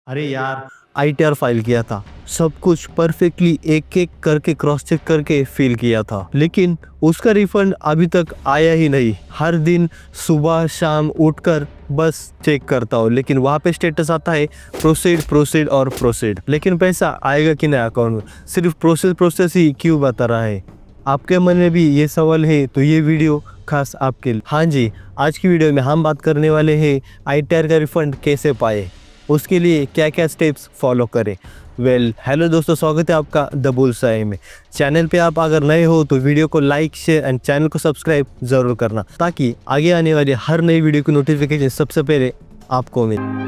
अरे यार, ITR file किया था, सब कुछ परफेक्टली एक एक करके क्रॉस चेक करके फिल किया था, लेकिन उसका रिफंड अभी तक आया ही नहीं। हर दिन सुबह शाम उठकर बस चेक करता हूँ, लेकिन वहाँ पे स्टेटस आता है प्रोसीड प्रोसीड और प्रोसीड, लेकिन पैसा आएगा कि नहीं अकाउंट में? सिर्फ प्रोसेस प्रोसेस ही क्यों बता रहा है? आपके मन में भी ये सवाल है तो ये वीडियो खास आपके लिए। हाँ जी, आज की वीडियो में हम बात करने वाले हैं आईटीआर का रिफंड कैसे पाए, उसके लिए क्या क्या स्टेप्स फॉलो करें। हेलो दोस्तों, स्वागत है आपका द बुलसाई में। चैनल पे आप अगर नए हो तो वीडियो को लाइक शेयर एंड चैनल को सब्सक्राइब जरूर करना, ताकि आगे आने वाली हर नई वीडियो की नोटिफिकेशन सबसे पहले आपको मिले।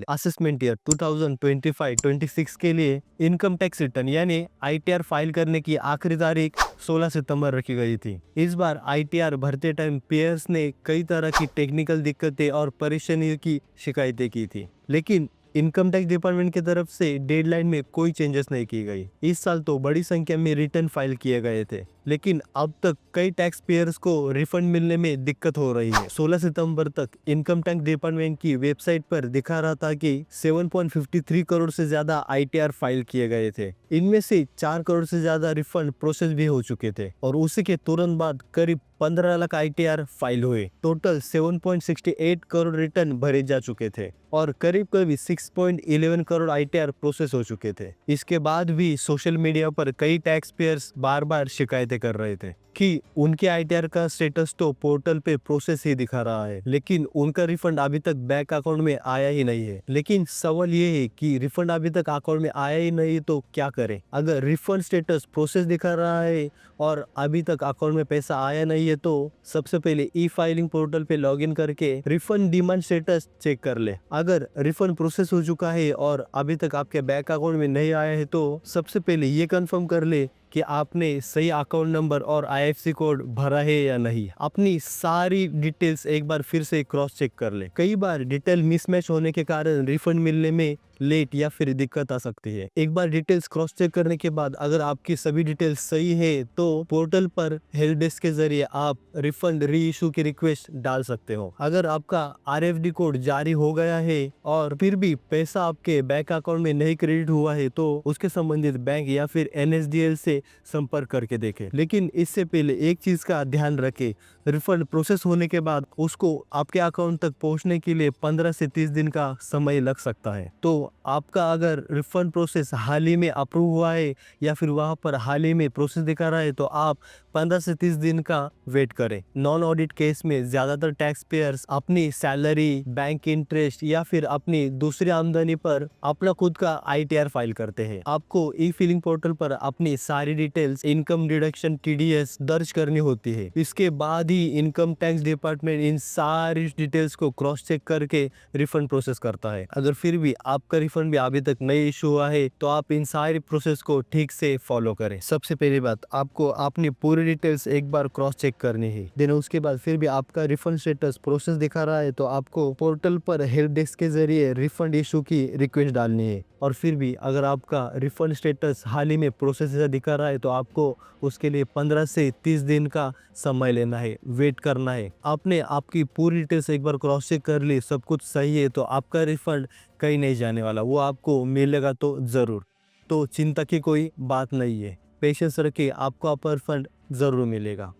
असेसमेंट ईयर 2025-26 के लिए इनकम टैक्स रिटर्न यानी आईटीआर फाइल करने की आखिरी तारीख 16 सितंबर रखी गई थी। इस बार आईटीआर भरते टाइम पेयर्स ने कई तरह की टेक्निकल दिक्कतें और परेशानियों की शिकायतें की थी, लेकिन इनकम टैक्स डिपार्टमेंट की तरफ से डेडलाइन में कोई चेंजेस नहीं की गई। इस साल तो बड़ी संख्या में रिटर्न फाइल किए गए थे, लेकिन अब तक कई टैक्स पेयर्स को रिफंड मिलने में दिक्कत हो रही है। 16 सितंबर तक इनकम टैक्स डिपार्टमेंट की वेबसाइट पर दिखा रहा था कि 7.53 करोड़ से ज्यादा आईटीआर फाइल किए गए थे। इनमें से 4 करोड़ से ज्यादा रिफंड प्रोसेस भी हो चुके थे, और उसी के तुरंत बाद करीब 15 लाख आईटीआर फाइल हुए। टोटल 7.68 करोड़ रिटर्न भरे जा चुके थे और करीब 6.11 करोड़ आईटीआर प्रोसेस हो चुके थे। इसके बाद भी सोशल मीडिया पर कई टैक्स पेयर्स बार बार शिकायतें कर रहे थे कि उनके आईटीआर का स्टेटस तो पोर्टल पे प्रोसेस ही दिखा रहा है, लेकिन उनका रिफंड अभी तक बैंक अकाउंट में आया ही नहीं है। लेकिन सवाल ये है कि रिफंड अभी तक अकाउंट में आया ही नहीं तो क्या करें? अगर रिफंड स्टेटस प्रोसेस दिखा रहा है और अभी तक अकाउंट में पैसा आया नहीं है तो सबसे पहले ई फाइलिंग पोर्टल पे लॉगिन करके रिफंड डिमांड स्टेटस चेक कर ले। अगर रिफंड प्रोसेस हो चुका है और अभी तक आपके बैंक अकाउंट में नहीं आया है तो सबसे पहले ये कंफर्म कर ले कि आपने सही अकाउंट नंबर और आईएफएससी कोड भरा है या नहीं। अपनी सारी डिटेल्स एक बार फिर से क्रॉस चेक कर ले। कई बार डिटेल मिसमैच होने के कारण रिफंड मिलने में लेट या फिर दिक्कत आ सकती है। एक बार डिटेल्स क्रॉस चेक करने के बाद अगर आपकी सभी डिटेल्स सही है तो पोर्टल पर हेल्प डेस्क के जरिए आप रिफंड री इशू की रिक्वेस्ट डाल सकते हो। अगर आपका आरएफडी कोड जारी हो गया है और फिर भी पैसा आपके बैंक अकाउंट में नहीं क्रेडिट हुआ है तो उसके संबंधित बैंक या फिर एनएसडीएल से संपर्क करके देखें। लेकिन इससे पहले एक चीज का ध्यान रखें, रिफंड प्रोसेस होने के बाद उसको आपके अकाउंट तक पहुंचने के लिए 15 से 30 दिन का समय लग सकता है। तो आपका अगर रिफंड प्रोसेस हाल ही में अप्रूव हुआ है या फिर वहां पर हाल ही में प्रोसेस दिखा रहा है तो आप 15 से 30 दिन का वेट करें। नॉन ऑडिट केस में ज्यादातर टैक्स पेयर्स अपनी सैलरी, बैंक इंटरेस्ट या फिर अपनी दूसरी आमदनी पर अपना खुद का आईटीआर फाइल करते हैं। आपको ई फिलिंग पोर्टल पर अपनी सारी डिटेल्स, इनकम डिडक्शन, टीडीएस दर्ज करनी होती है। इसके बाद ही इनकम टैक्स डिपार्टमेंट इन सारी डिटेल्स को क्रॉस चेक करके रिफंड प्रोसेस करता है। अगर फिर भी आपका रिफंड भी अभी तक नहीं इशू हुआ है तो आप इन सारी प्रोसेस को ठीक से फॉलो करें। सबसे पहली बात, आपको अपनी पूरी डिटेल्स एक बार क्रॉस चेक करनी है। देन उसके बाद फिर भी आपका रिफंड स्टेटस प्रोसेस दिखा रहा है तो आपको पोर्टल पर हेल्प डेस्क के जरिए रिफंड इशू की रिक्वेस्ट डालनी है। और फिर भी अगर आपका रिफंड स्टेटस हाल ही में प्रोसेस जैसा दिखा रहा है तो आपको उसके लिए 15 से 30 दिन का समय लेना है, वेट करना है। आपने आपकी पूरी डिटेल्स एक बार क्रॉस चेक कर ली, सब कुछ सही है तो आपका रिफंड कहीं नहीं जाने वाला, वो आपको मिलेगा तो ज़रूर। तो चिंता की कोई बात नहीं है, पेशेंस रखिए, आपको आपका रिफंड ज़रूर मिलेगा।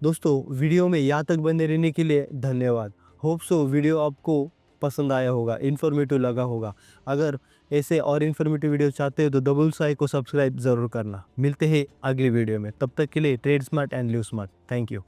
दोस्तों, वीडियो में यहाँ तक बने रहने के लिए धन्यवाद। होप सो वीडियो आपको पसंद आया होगा, इन्फॉर्मेटिव लगा होगा। अगर ऐसे और इन्फॉर्मेटिव वीडियो चाहते हो तो द बुलसाई को सब्सक्राइब ज़रूर करना। मिलते हैं अगली वीडियो में, तब तक के लिए trade smart and live smart. Thank you.